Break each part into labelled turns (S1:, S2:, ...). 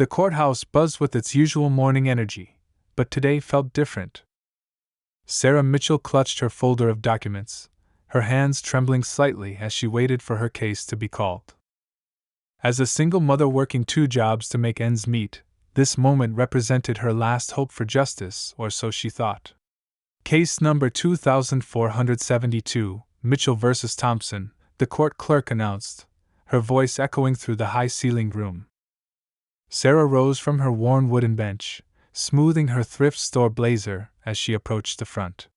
S1: The courthouse buzzed with its usual morning energy, but today felt different. Sarah Mitchell clutched her folder of documents, her hands trembling slightly as she waited for her case to be called. As a single mother working 2 jobs to make ends meet, this moment represented her last hope for justice, or so she thought. Case number 2472, Mitchell vs. Thompson, the court clerk announced, her voice echoing through the high-ceilinged room. Sarah rose from her worn wooden bench, smoothing her thrift store blazer as she approached the front.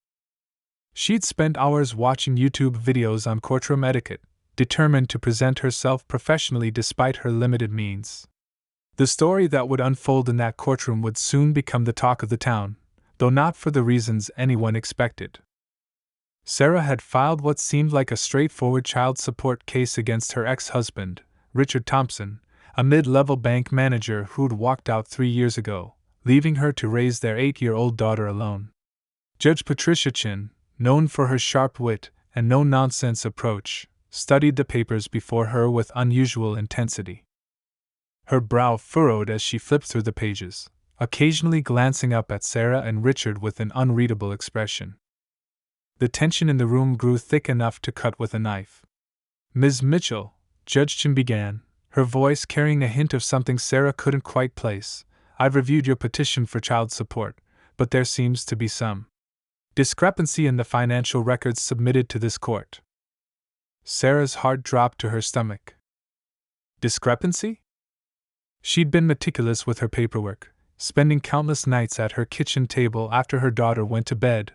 S1: She'd spent hours watching YouTube videos on courtroom etiquette, determined to present herself professionally despite her limited means. The story that would unfold in that courtroom would soon become the talk of the town, though not for the reasons anyone expected. Sarah had filed what seemed like a straightforward child support case against her ex-husband, Richard Thompson, a mid-level bank manager who'd walked out 3 years ago, leaving her to raise their 8-year-old daughter alone. Judge Patricia Chin, known for her sharp wit and no-nonsense approach, studied the papers before her with unusual intensity. Her brow furrowed as she flipped through the pages, occasionally glancing up at Sarah and Richard with an unreadable expression. The tension in the room grew thick enough to cut with a knife. "Ms. Mitchell," Judge Chin began, her voice carrying a hint of something Sarah couldn't quite place, "I've reviewed your petition for child support, but there seems to be some discrepancy in the financial records submitted to this court." Sarah's heart dropped to her stomach. Discrepancy? She'd been meticulous with her paperwork, spending countless nights at her kitchen table after her daughter went to bed,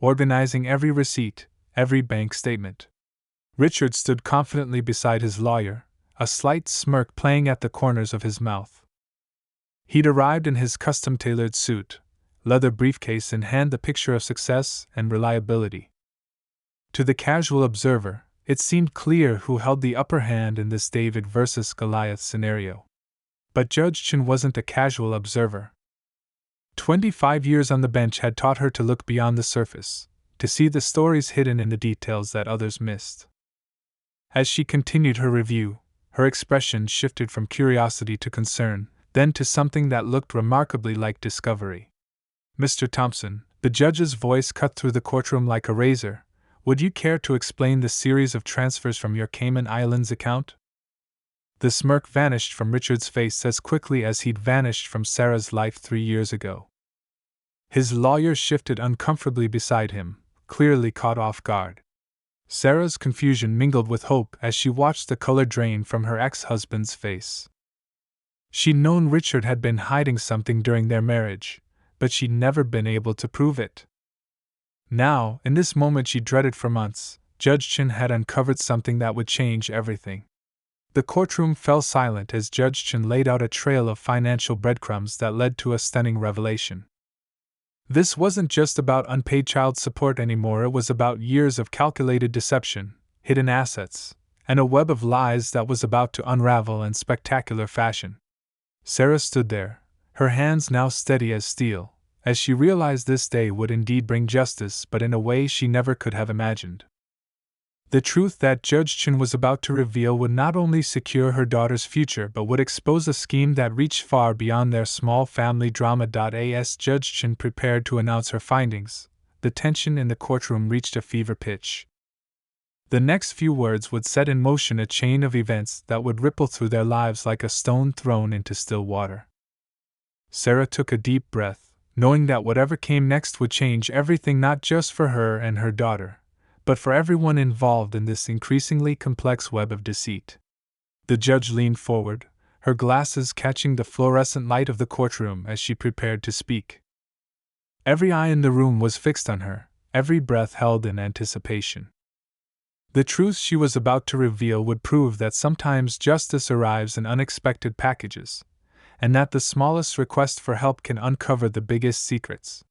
S1: organizing every receipt, every bank statement. Richard stood confidently beside his lawyer, a slight smirk playing at the corners of his mouth. He'd arrived in his custom-tailored suit, leather briefcase in hand, the picture of success and reliability. To the casual observer, it seemed clear who held the upper hand in this David versus Goliath scenario. But Judge Chin wasn't a casual observer. 25 years on the bench had taught her to look beyond the surface, to see the stories hidden in the details that others missed. As she continued her review, her expression shifted from curiosity to concern, then to something that looked remarkably like discovery. "Mr. Thompson," the judge's voice cut through the courtroom like a razor, "would you care to explain the series of transfers from your Cayman Islands account?" The smirk vanished from Richard's face as quickly as he'd vanished from Sarah's life 3 years ago. His lawyer shifted uncomfortably beside him, clearly caught off guard. Sarah's confusion mingled with hope as she watched the color drain from her ex-husband's face. She'd known Richard had been hiding something during their marriage, but she'd never been able to prove it. Now, in this moment she dreaded for months, Judge Chin had uncovered something that would change everything. The courtroom fell silent as Judge Chin laid out a trail of financial breadcrumbs that led to a stunning revelation. This wasn't just about unpaid child support anymore, it was about years of calculated deception, hidden assets, and a web of lies that was about to unravel in spectacular fashion. Sarah stood there, her hands now steady as steel, as she realized this day would indeed bring justice, but in a way she never could have imagined. The truth that Judge Chin was about to reveal would not only secure her daughter's future but would expose a scheme that reached far beyond their small family drama. As Judge Chin prepared to announce her findings, the tension in the courtroom reached a fever pitch. The next few words would set in motion a chain of events that would ripple through their lives like a stone thrown into still water. Sarah took a deep breath, knowing that whatever came next would change everything, not just for her and her daughter, but for everyone involved in this increasingly complex web of deceit. The judge leaned forward, her glasses catching the fluorescent light of the courtroom as she prepared to speak. Every eye in the room was fixed on her, every breath held in anticipation. The truth she was about to reveal would prove that sometimes justice arrives in unexpected packages, and that the smallest request for help can uncover the biggest secrets.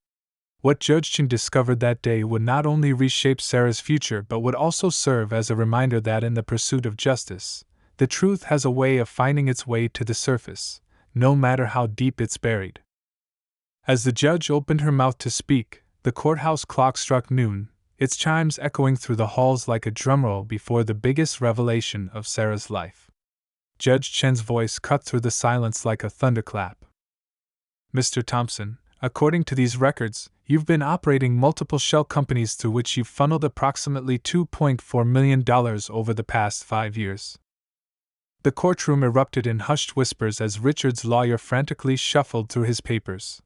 S1: What Judge Chin discovered that day would not only reshape Sarah's future but would also serve as a reminder that in the pursuit of justice, the truth has a way of finding its way to the surface, no matter how deep it's buried. As the judge opened her mouth to speak, the courthouse clock struck noon, its chimes echoing through the halls like a drumroll before the biggest revelation of Sarah's life. Judge Chen's voice cut through the silence like a thunderclap. Mr. Thompson, according to these records, you've been operating multiple shell companies through which you've funneled approximately $2.4 million over the past 5 years. The courtroom erupted in hushed whispers as Richard's lawyer frantically shuffled through his papers.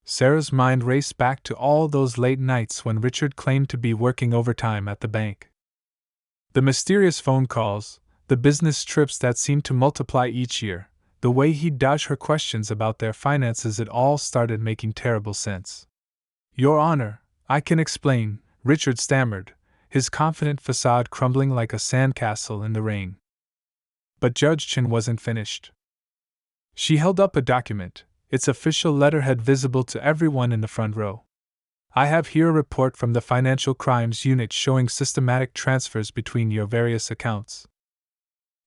S1: Sarah's mind raced back to all those late nights when Richard claimed to be working overtime at the bank. The mysterious phone calls, the business trips that seemed to multiply each year, the way he'd dodge her questions about their finances, it all started making terrible sense. Your Honor, I can explain, Richard stammered, his confident facade crumbling like a sandcastle in the rain. But Judge Chen wasn't finished. She held up a document, its official letterhead visible to everyone in the front row. I have here a report from the Financial Crimes Unit showing systematic transfers between your various accounts.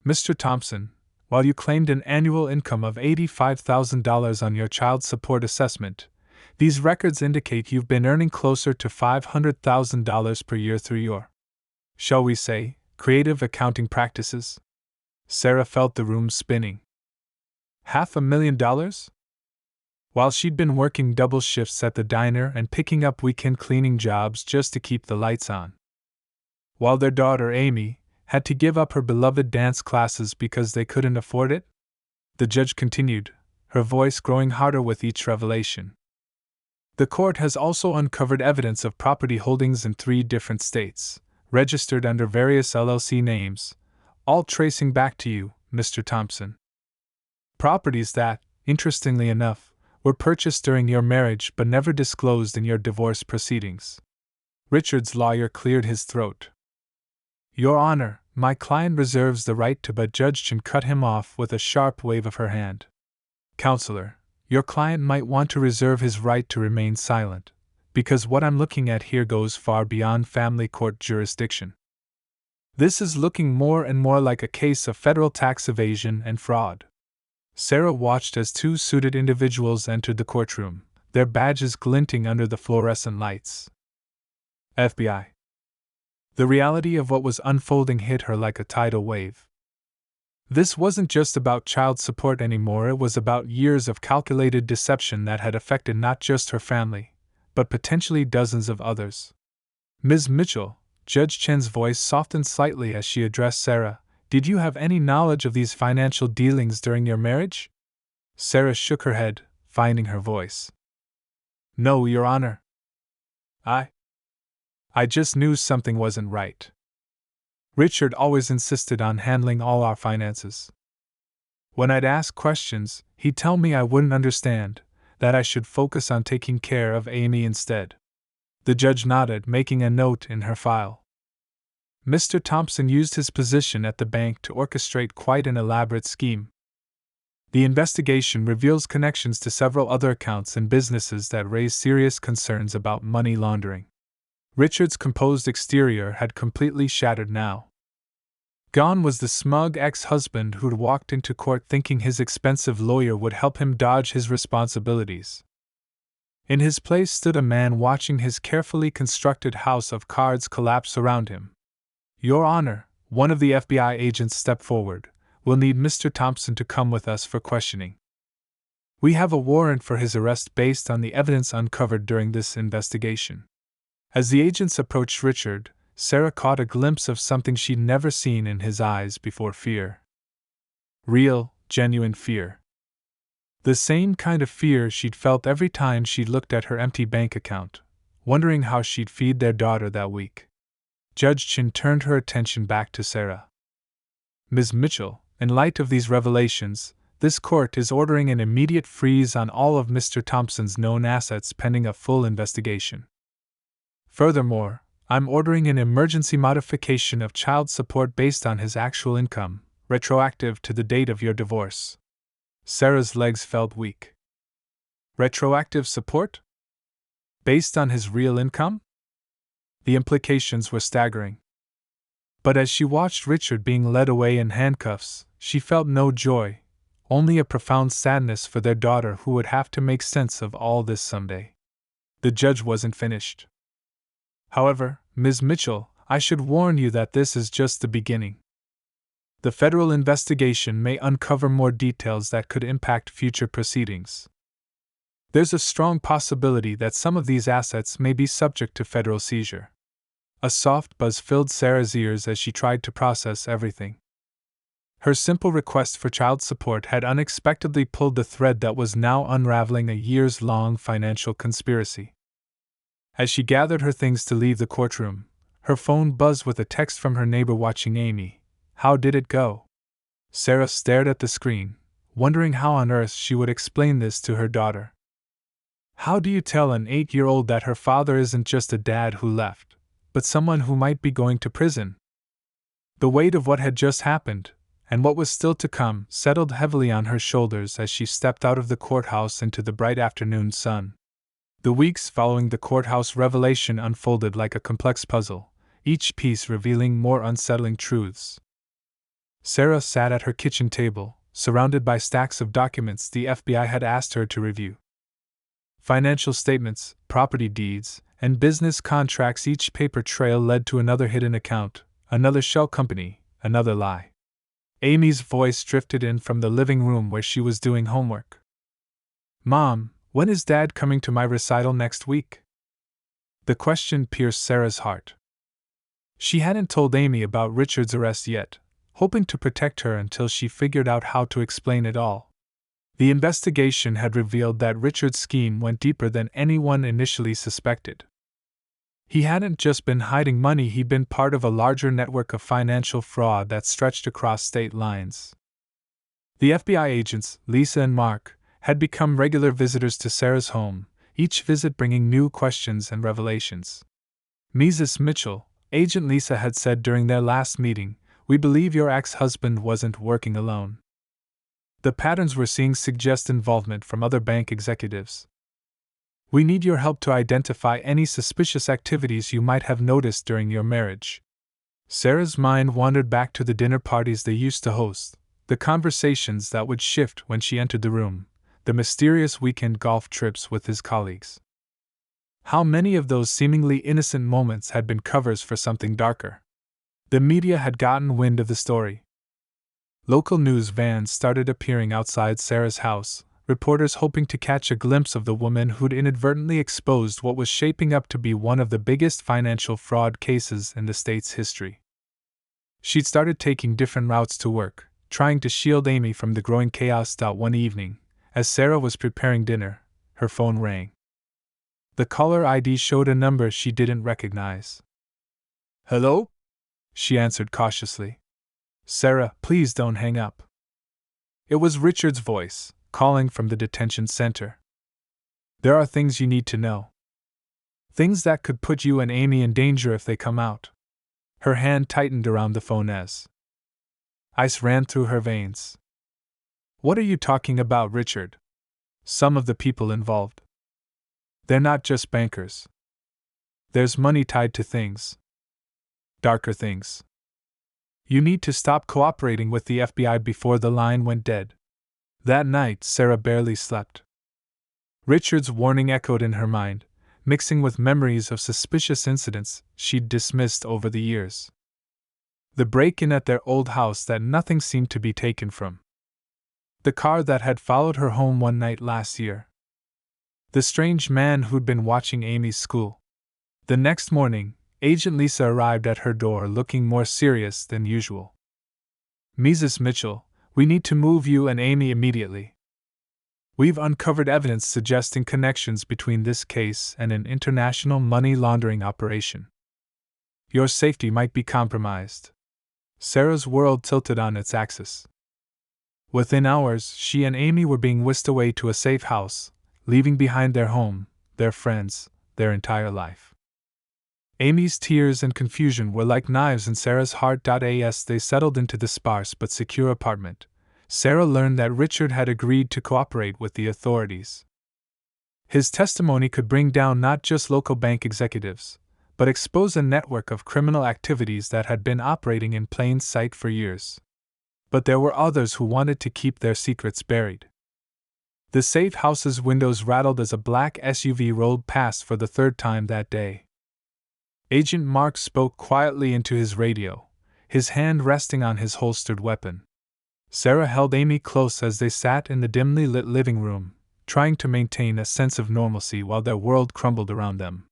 S1: Mr. Thompson, while you claimed an annual income of $85,000 on your child support assessment, these records indicate you've been earning closer to $500,000 per year through your, shall we say, creative accounting practices. Sarah felt the room spinning. $500,000? While she'd been working double shifts at the diner and picking up weekend cleaning jobs just to keep the lights on. While their daughter, Amy, had to give up her beloved dance classes because they couldn't afford it? The judge continued, her voice growing harder with each revelation. The court has also uncovered evidence of property holdings in 3 different states, registered under various LLC names, all tracing back to you, Mr. Thompson. Properties that, interestingly enough, were purchased during your marriage but never disclosed in your divorce proceedings. Richard's lawyer cleared his throat. Your Honor, my client reserves the right to, but Judge Chen cut him off with a sharp wave of her hand. Counselor, your client might want to reserve his right to remain silent, because what I'm looking at here goes far beyond family court jurisdiction. This is looking more and more like a case of federal tax evasion and fraud. Sarah watched as 2 suited individuals entered the courtroom, their badges glinting under the fluorescent lights. FBI. The reality of what was unfolding hit her like a tidal wave. This wasn't just about child support anymore, it was about years of calculated deception that had affected not just her family, but potentially dozens of others. Ms. Mitchell, Judge Chen's voice softened slightly as she addressed Sarah, did you have any knowledge of these financial dealings during your marriage? Sarah shook her head, finding her voice. No, Your Honor. I just knew something wasn't right. Richard always insisted on handling all our finances. When I'd ask questions, he'd tell me I wouldn't understand, that I should focus on taking care of Amy instead. The judge nodded, making a note in her file. Mr. Thompson used his position at the bank to orchestrate quite an elaborate scheme. The investigation reveals connections to several other accounts and businesses that raise serious concerns about money laundering. Richard's composed exterior had completely shattered now. Gone was the smug ex-husband who'd walked into court thinking his expensive lawyer would help him dodge his responsibilities. In his place stood a man watching his carefully constructed house of cards collapse around him. Your Honor, one of the FBI agents stepped forward. We'll need Mr. Thompson to come with us for questioning. We have a warrant for his arrest based on the evidence uncovered during this investigation. As the agents approached Richard, Sarah caught a glimpse of something she'd never seen in his eyes before: fear. Real, genuine fear. The same kind of fear she'd felt every time she'd looked at her empty bank account, wondering how she'd feed their daughter that week. Judge Chen turned her attention back to Sarah. Ms. Mitchell, in light of these revelations, this court is ordering an immediate freeze on all of Mr. Thompson's known assets pending a full investigation. Furthermore, I'm ordering an emergency modification of child support based on his actual income, retroactive to the date of your divorce. Sarah's legs felt weak. Retroactive support? Based on his real income? The implications were staggering. But as she watched Richard being led away in handcuffs, she felt no joy, only a profound sadness for their daughter who would have to make sense of all this someday. The judge wasn't finished. However, Ms. Mitchell, I should warn you that this is just the beginning. The federal investigation may uncover more details that could impact future proceedings. There's a strong possibility that some of these assets may be subject to federal seizure. A soft buzz filled Sarah's ears as she tried to process everything. Her simple request for child support had unexpectedly pulled the thread that was now unraveling a years-long financial conspiracy. As she gathered her things to leave the courtroom, her phone buzzed with a text from her neighbor watching Amy. How did it go? Sarah stared at the screen, wondering how on earth she would explain this to her daughter. How do you tell an 8-year-old that her father isn't just a dad who left, but someone who might be going to prison? The weight of what had just happened, and what was still to come, settled heavily on her shoulders as she stepped out of the courthouse into the bright afternoon sun. The weeks following the courthouse revelation unfolded like a complex puzzle, each piece revealing more unsettling truths. Sarah sat at her kitchen table, surrounded by stacks of documents the FBI had asked her to review. Financial statements, property deeds, and business contracts. Each paper trail led to another hidden account, another shell company, another lie. Amy's voice drifted in from the living room where she was doing homework. Mom, when is Dad coming to my recital next week? The question pierced Sarah's heart. She hadn't told Amy about Richard's arrest yet, hoping to protect her until she figured out how to explain it all. The investigation had revealed that Richard's scheme went deeper than anyone initially suspected. He hadn't just been hiding money, he'd been part of a larger network of financial fraud that stretched across state lines. The FBI agents, Lisa and Mark, had become regular visitors to Sarah's home, each visit bringing new questions and revelations. Mrs. Mitchell, Agent Lisa had said during their last meeting, "We believe your ex-husband wasn't working alone." The patterns we're seeing suggest involvement from other bank executives. "We need your help to identify any suspicious activities you might have noticed during your marriage." Sarah's mind wandered back to the dinner parties they used to host, the conversations that would shift when she entered the room, the mysterious weekend golf trips with his colleagues. How many of those seemingly innocent moments had been covers for something darker? The media had gotten wind of the story. Local news vans started appearing outside Sarah's house, reporters hoping to catch a glimpse of the woman who'd inadvertently exposed what was shaping up to be one of the biggest financial fraud cases in the state's history. She'd started taking different routes to work, trying to shield Amy from the growing chaos. One evening, as Sarah was preparing dinner, her phone rang. The caller ID showed a number she didn't recognize. "Hello?" she answered cautiously. "Sarah, please don't hang up." It was Richard's voice, calling from the detention center. "There are things you need to know. Things that could put you and Amy in danger if they come out." Her hand tightened around the phone as ice ran through her veins. "What are you talking about, Richard?" "Some of the people involved. They're not just bankers. There's money tied to things. Darker things. You need to stop cooperating with the FBI." Before the line went dead. That night, Sarah barely slept. Richard's warning echoed in her mind, mixing with memories of suspicious incidents she'd dismissed over the years. The break-in at their old house that nothing seemed to be taken from. The car that had followed her home one night last year. The strange man who'd been watching Amy's school. The next morning, Agent Lisa arrived at her door looking more serious than usual. "Mrs. Mitchell, we need to move you and Amy immediately. We've uncovered evidence suggesting connections between this case and an international money laundering operation. Your safety might be compromised." Sarah's world tilted on its axis. Within hours, she and Amy were being whisked away to a safe house, leaving behind their home, their friends, their entire life. Amy's tears and confusion were like knives in Sarah's heart. As they settled into the sparse but secure apartment, Sarah learned that Richard had agreed to cooperate with the authorities. His testimony could bring down not just local bank executives, but expose a network of criminal activities that had been operating in plain sight for years. But there were others who wanted to keep their secrets buried. The safe house's windows rattled as a black SUV rolled past for the third time that day. Agent Mark spoke quietly into his radio, his hand resting on his holstered weapon. Sarah held Amy close as they sat in the dimly lit living room, trying to maintain a sense of normalcy while their world crumbled around them.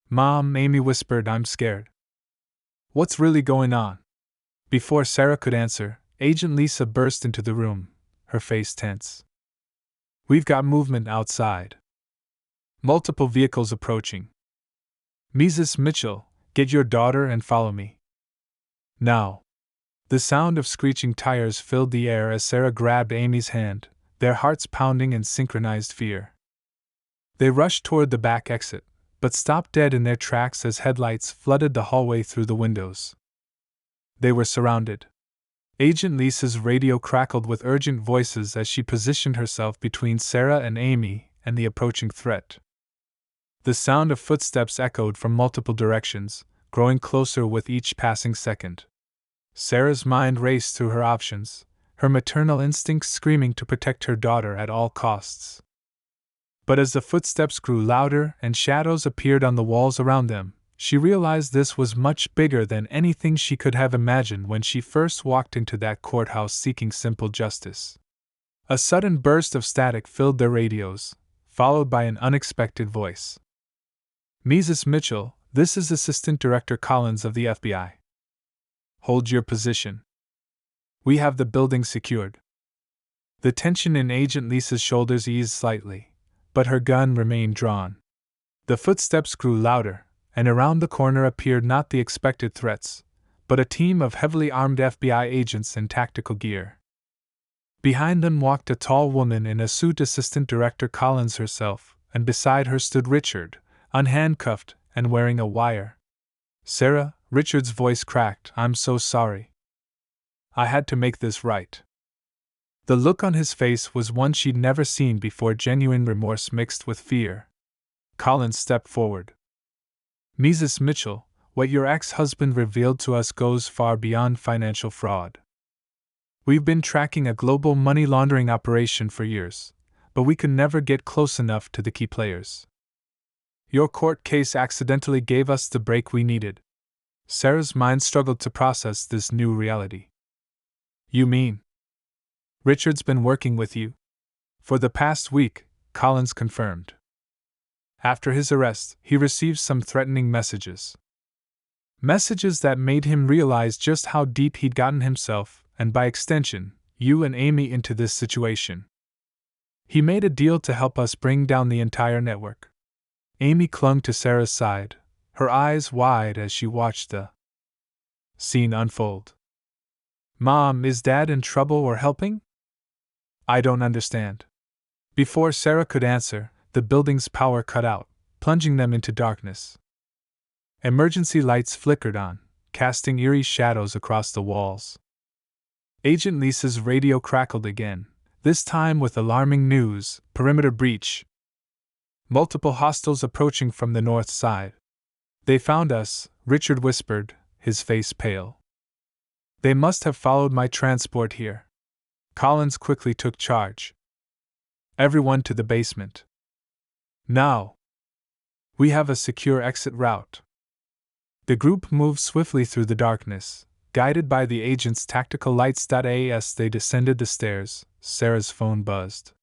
S1: "Mom," Amy whispered, "I'm scared." "What's really going on?" Before Sarah could answer, Agent Lisa burst into the room, her face tense. "We've got movement outside. Multiple vehicles approaching. Mrs. Mitchell, get your daughter and follow me. Now." The sound of screeching tires filled the air as Sarah grabbed Amy's hand, their hearts pounding in synchronized fear. They rushed toward the back exit, but stopped dead in their tracks as headlights flooded the hallway through the windows. They were surrounded. Agent Lisa's radio crackled with urgent voices as she positioned herself between Sarah and Amy and the approaching threat. The sound of footsteps echoed from multiple directions, growing closer with each passing second. Sarah's mind raced through her options, her maternal instincts screaming to protect her daughter at all costs. But as the footsteps grew louder and shadows appeared on the walls around them, she realized this was much bigger than anything she could have imagined when she first walked into that courthouse seeking simple justice. A sudden burst of static filled their radios, followed by an unexpected voice. "Mrs. Mitchell, this is Assistant Director Collins of the FBI. Hold your position. We have the building secured." The tension in Agent Lisa's shoulders eased slightly, but her gun remained drawn. The footsteps grew louder, and around the corner appeared not the expected threats, but a team of heavily armed FBI agents in tactical gear. Behind them walked a tall woman in a suit, Assistant Director Collins herself, and beside her stood Richard, unhandcuffed and wearing a wire. "Sarah," Richard's voice cracked, "I'm so sorry. I had to make this right." The look on his face was one she'd never seen before, genuine remorse mixed with fear. Collins stepped forward. "Mrs. Mitchell, what your ex-husband revealed to us goes far beyond financial fraud. We've been tracking a global money laundering operation for years, but we could never get close enough to the key players. Your court case accidentally gave us the break we needed." Sarah's mind struggled to process this new reality. "You mean Richard's been working with you?" "For the past week," Collins confirmed. "After his arrest, he received some threatening messages. Messages that made him realize just how deep he'd gotten himself, and by extension, you and Amy, into this situation. He made a deal to help us bring down the entire network." Amy clung to Sarah's side, her eyes wide as she watched the scene unfold. "Mom, is Dad in trouble or helping? I don't understand." Before Sarah could answer, the building's power cut out, plunging them into darkness. Emergency lights flickered on, casting eerie shadows across the walls. Agent Lisa's radio crackled again, this time with alarming news: "Perimeter breach. Multiple hostiles approaching from the north side." "They found us," Richard whispered, his face pale. "They must have followed my transport here." Collins quickly took charge. "Everyone to the basement. Now. We have a secure exit route." The group moved swiftly through the darkness, guided by the agent's tactical lights. As they descended the stairs, Sarah's phone buzzed.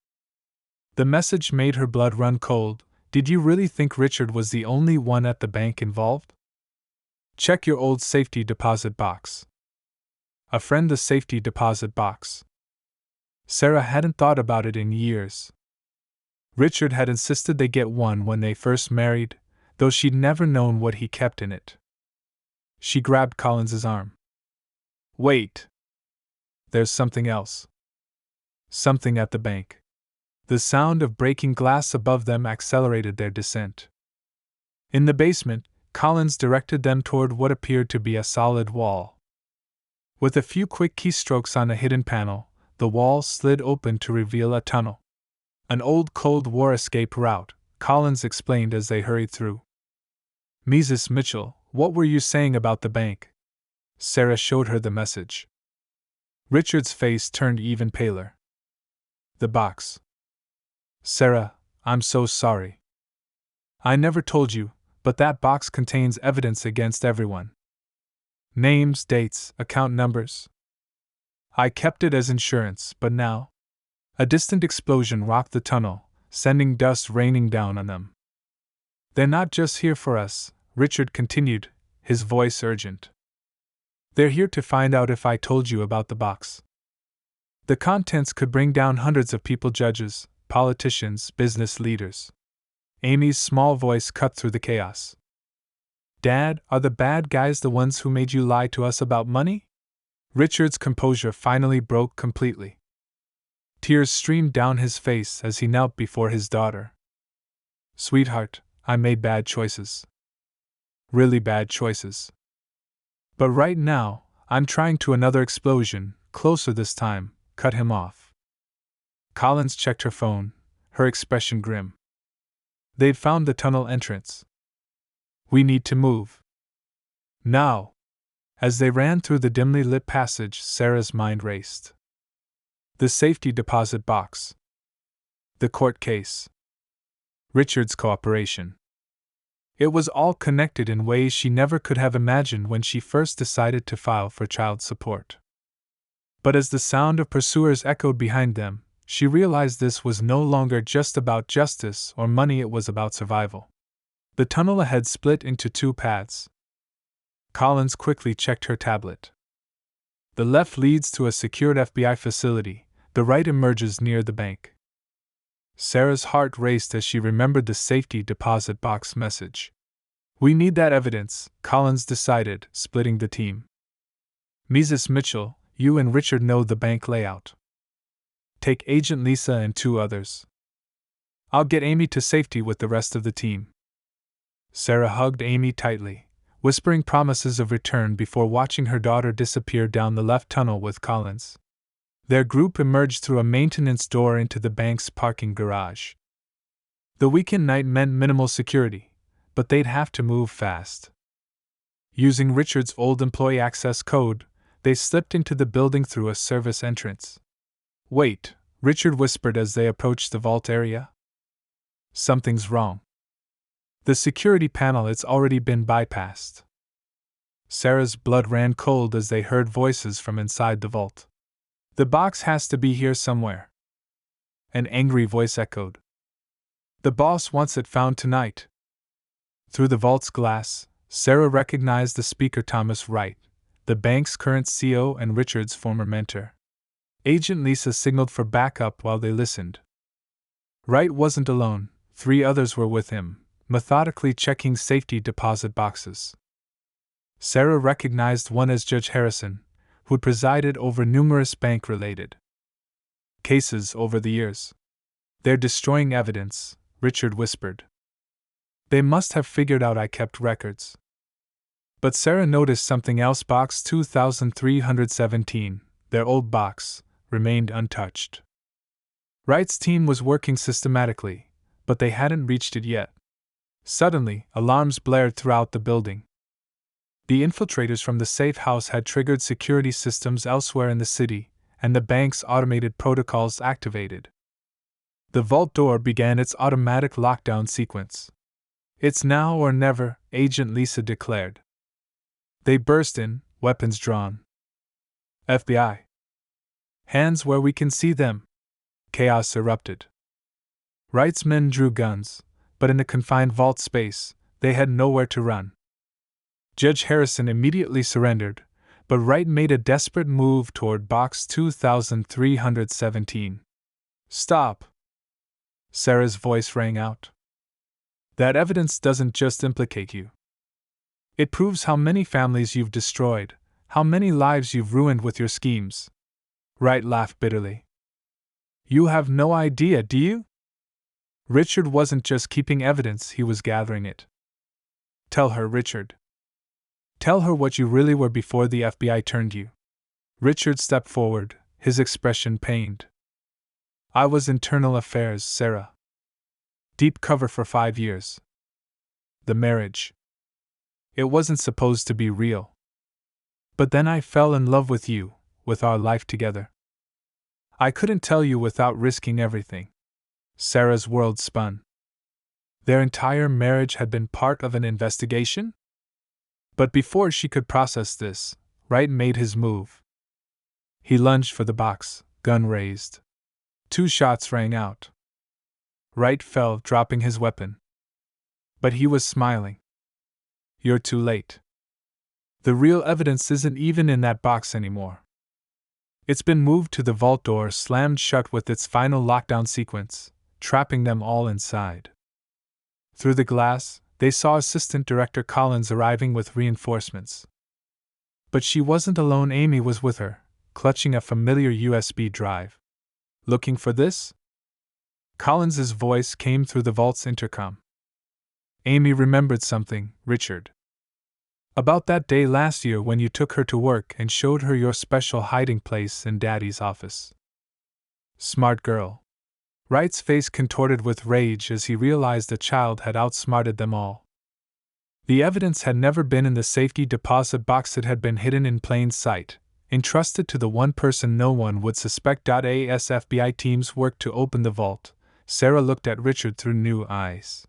S1: The message made her blood run cold. "Did you really think Richard was the only one at the bank involved? Check your old safety deposit box." A friend, the safety deposit box. Sarah hadn't thought about it in years. Richard had insisted they get one when they first married, though she'd never known what he kept in it. She grabbed Collins's arm. "Wait. There's something else. Something at the bank." The sound of breaking glass above them accelerated their descent. In the basement, Collins directed them toward what appeared to be a solid wall. With a few quick keystrokes on a hidden panel, the wall slid open to reveal a tunnel. "An old Cold War escape route," Collins explained as they hurried through. "Mrs. Mitchell, what were you saying about the bank?" Sarah showed her the message. Richard's face turned even paler. "The box. Sarah, I'm so sorry. I never told you, but that box contains evidence against everyone. Names, dates, account numbers. I kept it as insurance, but now. A distant explosion rocked the tunnel, sending dust raining down on them. They're not just here for us, Richard continued, his voice urgent. They're here to find out if I told you about the box. The contents could bring down hundreds of people, judges, politicians, business leaders. Amy's small voice cut through the chaos. Dad, are the bad guys the ones who made you lie to us about money? Richard's composure finally broke completely. Tears streamed down his face as he knelt before his daughter. Sweetheart, I made bad choices. Really bad choices. But right now, I'm trying to. Another explosion, closer this time, cut him off. Collins checked her phone, her expression grim. They'd found the tunnel entrance. We need to move. Now. As they ran through the dimly lit passage, Sarah's mind raced. The safety deposit box. The court case. Richard's cooperation. It was all connected in ways she never could have imagined when she first decided to file for child support. But as the sound of pursuers echoed behind them, she realized this was no longer just about justice or money, it was about survival. The tunnel ahead split into two paths. Collins quickly checked her tablet. The left leads to a secured FBI facility, the right emerges near the bank. Sarah's heart raced as she remembered the safety deposit box message. We need that evidence, Collins decided, splitting the team. Mrs. Mitchell, you and Richard know the bank layout. Take Agent Lisa and 2 others. I'll get Amy to safety with the rest of the team. Sarah hugged Amy tightly, whispering promises of return before watching her daughter disappear down the left tunnel with Collins. Their group emerged through a maintenance door into the bank's parking garage. The weekend night meant minimal security, but they'd have to move fast. Using Richard's old employee access code, they slipped into the building through a service entrance. Wait, Richard whispered as they approached the vault area. Something's wrong. The security panel, it's already been bypassed. Sarah's blood ran cold as they heard voices from inside the vault. The box has to be here somewhere. An angry voice echoed. The boss wants it found tonight. Through the vault's glass, Sarah recognized the speaker, Thomas Wright, the bank's current CEO and Richard's former mentor. Agent Lisa signaled for backup while they listened. Wright wasn't alone, 3 others were with him, methodically checking safety deposit boxes. Sarah recognized one as Judge Harrison, who'd presided over numerous bank-related cases over the years. They're destroying evidence, Richard whispered. They must have figured out I kept records. But Sarah noticed something else. Box 2317, their old box, remained untouched. Wright's team was working systematically, but they hadn't reached it yet. Suddenly, alarms blared throughout the building. The infiltrators from the safe house had triggered security systems elsewhere in the city, and the bank's automated protocols activated. The vault door began its automatic lockdown sequence. It's now or never, Agent Lisa declared. They burst in, weapons drawn. FBI. Hands where we can see them. Chaos erupted. Wright's men drew guns, but in the confined vault space, they had nowhere to run. Judge Harrison immediately surrendered, but Wright made a desperate move toward box 2317. Stop! Sarah's voice rang out. That evidence doesn't just implicate you. It proves how many families you've destroyed, how many lives you've ruined with your schemes. Wright laughed bitterly. You have no idea, do you? Richard wasn't just keeping evidence, he was gathering it. Tell her, Richard. Tell her what you really were before the FBI turned you. Richard stepped forward, his expression pained. I was internal affairs, Sarah. Deep cover for 5 years. The marriage. It wasn't supposed to be real. But then I fell in love with you, with our life together. I couldn't tell you without risking everything. Sarah's world spun. Their entire marriage had been part of an investigation? But before she could process this, Wright made his move. He lunged for the box, gun raised. 2 shots rang out. Wright fell, dropping his weapon. But he was smiling. You're too late. The real evidence isn't even in that box anymore. It's been moved to the vault door, slammed shut with its final lockdown sequence, trapping them all inside. Through the glass, they saw Assistant Director Collins arriving with reinforcements. But she wasn't alone. Amy was with her, clutching a familiar USB drive. Looking for this? Collins's voice came through the vault's intercom. Amy remembered something, Richard. About that day last year when you took her to work and showed her your special hiding place in Daddy's office. Smart girl. Wright's face contorted with rage as he realized the child had outsmarted them all. The evidence had never been in the safety deposit box, it had been hidden in plain sight, entrusted to the one person no one would suspect. As FBI teams worked to open the vault, Sarah looked at Richard through new eyes.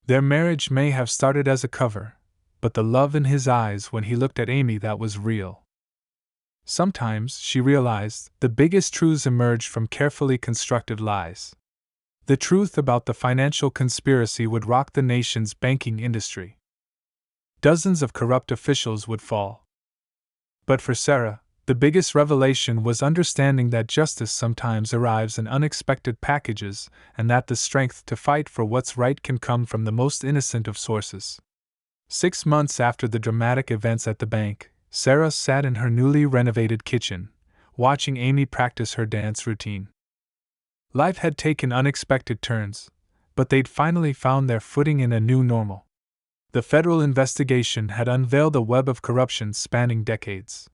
S1: Their marriage may have started as a cover, but the love in his eyes when he looked at Amy, that was real. Sometimes, she realized, the biggest truths emerged from carefully constructed lies. The truth about the financial conspiracy would rock the nation's banking industry. Dozens of corrupt officials would fall. But for Sarah, the biggest revelation was understanding that justice sometimes arrives in unexpected packages, and that the strength to fight for what's right can come from the most innocent of sources. 6 months after the dramatic events at the bank, Sarah sat in her newly renovated kitchen, watching Amy practice her dance routine. Life had taken unexpected turns, but they'd finally found their footing in a new normal. The federal investigation had unveiled a web of corruption spanning decades.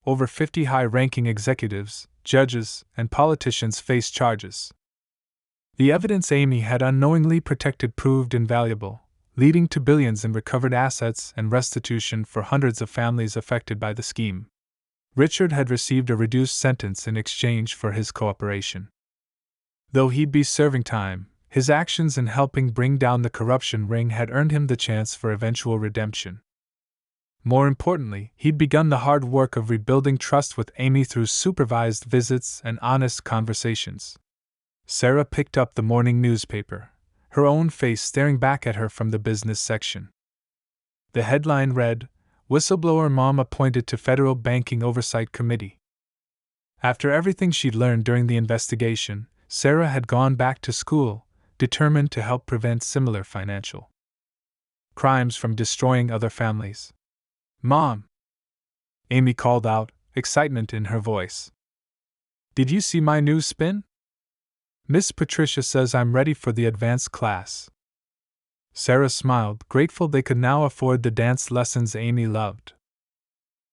S1: Over 50 high-ranking executives, judges, and politicians faced charges. The evidence Amy had unknowingly protected proved invaluable, leading to billions in recovered assets and restitution for hundreds of families affected by the scheme. Richard had received a reduced sentence in exchange for his cooperation. Though he'd be serving time, his actions in helping bring down the corruption ring had earned him the chance for eventual redemption. More importantly, he'd begun the hard work of rebuilding trust with Amy through supervised visits and honest conversations. Sarah picked up the morning newspaper, her own face staring back at her from the business section. The headline read, "Whistleblower Mom Appointed to Federal Banking Oversight Committee." After everything she'd learned during the investigation, Sarah had gone back to school, determined to help prevent similar financial crimes from destroying other families. "Mom!" Amy called out, excitement in her voice. "Did you see my new spin? Miss Patricia says I'm ready for the advanced class." Sarah smiled, grateful they could now afford the dance lessons Amy loved.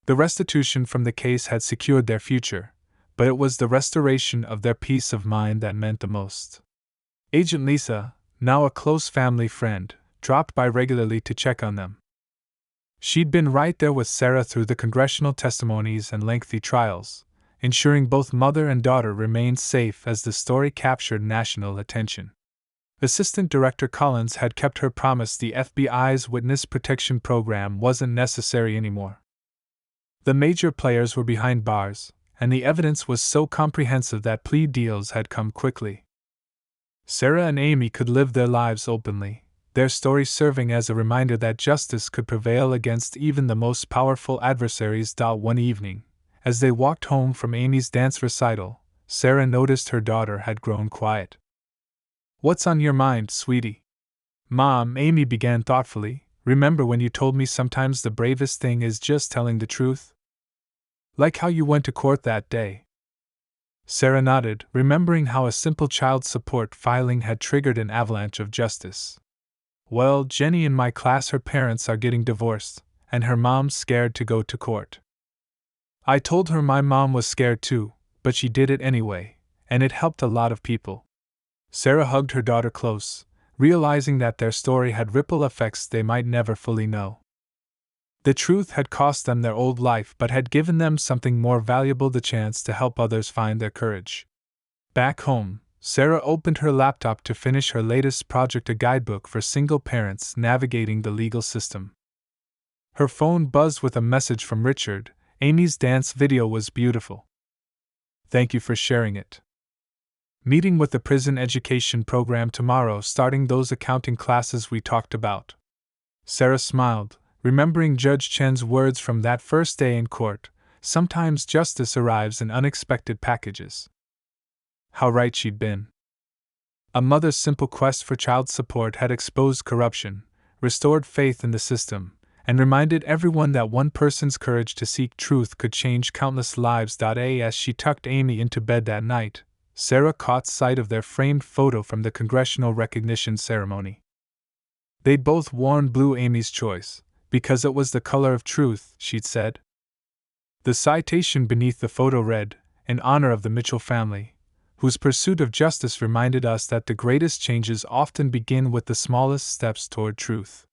S1: The restitution from the case had secured their future, but it was the restoration of their peace of mind that meant the most. Agent Lisa, now a close family friend, dropped by regularly to check on them. She'd been right there with Sarah through the congressional testimonies and lengthy trials, ensuring both mother and daughter remained safe as the story captured national attention. Assistant Director Collins had kept her promise. The FBI's witness protection program wasn't necessary anymore. The major players were behind bars, and the evidence was so comprehensive that plea deals had come quickly. Sarah and Amy could live their lives openly, their story serving as a reminder that justice could prevail against even the most powerful adversaries. One evening, as they walked home from Amy's dance recital, Sarah noticed her daughter had grown quiet. "What's on your mind, sweetie?" "Mom," Amy began thoughtfully, "remember when you told me sometimes the bravest thing is just telling the truth? Like how you went to court that day." Sarah nodded, remembering how a simple child support filing had triggered an avalanche of justice. "Well, Jenny in my class, her parents are getting divorced, and her mom's scared to go to court. I told her my mom was scared too, but she did it anyway, and it helped a lot of people." Sarah hugged her daughter close, realizing that their story had ripple effects they might never fully know. The truth had cost them their old life but had given them something more valuable, the chance to help others find their courage. Back home, Sarah opened her laptop to finish her latest project, a guidebook for single parents navigating the legal system. Her phone buzzed with a message from Richard. Amy's dance video was beautiful. Thank you for sharing it. Meeting with the prison education program tomorrow, starting those accounting classes we talked about. Sarah smiled, remembering Judge Chen's words from that first day in court. Sometimes justice arrives in unexpected packages. How right she'd been. A mother's simple quest for child support had exposed corruption, restored faith in the system, and reminded everyone that one person's courage to seek truth could change countless lives. As she tucked Amy into bed that night, Sarah caught sight of their framed photo from the congressional recognition ceremony. They'd both worn blue. Amy's choice, because it was the color of truth, she'd said. The citation beneath the photo read, "In honor of the Mitchell family, whose pursuit of justice reminded us that the greatest changes often begin with the smallest steps toward truth."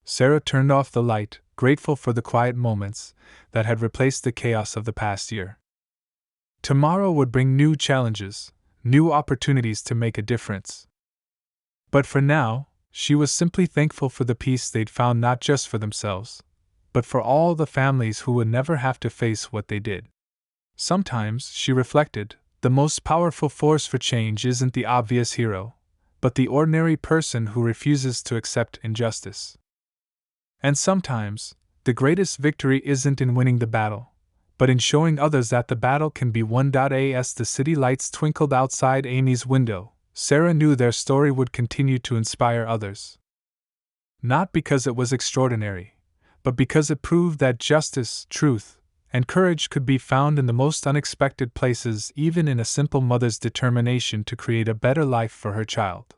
S1: Sarah turned off the light, grateful for the quiet moments that had replaced the chaos of the past year. Tomorrow would bring new challenges, new opportunities to make a difference. But for now, she was simply thankful for the peace they'd found, not just for themselves, but for all the families who would never have to face what they did. Sometimes, she reflected, the most powerful force for change isn't the obvious hero, but the ordinary person who refuses to accept injustice. And sometimes, the greatest victory isn't in winning the battle, but in showing others that the battle can be won. As the city lights twinkled outside Amy's window, Sarah knew their story would continue to inspire others. Not because it was extraordinary, but because it proved that justice, truth, and courage could be found in the most unexpected places, even in a simple mother's determination to create a better life for her child.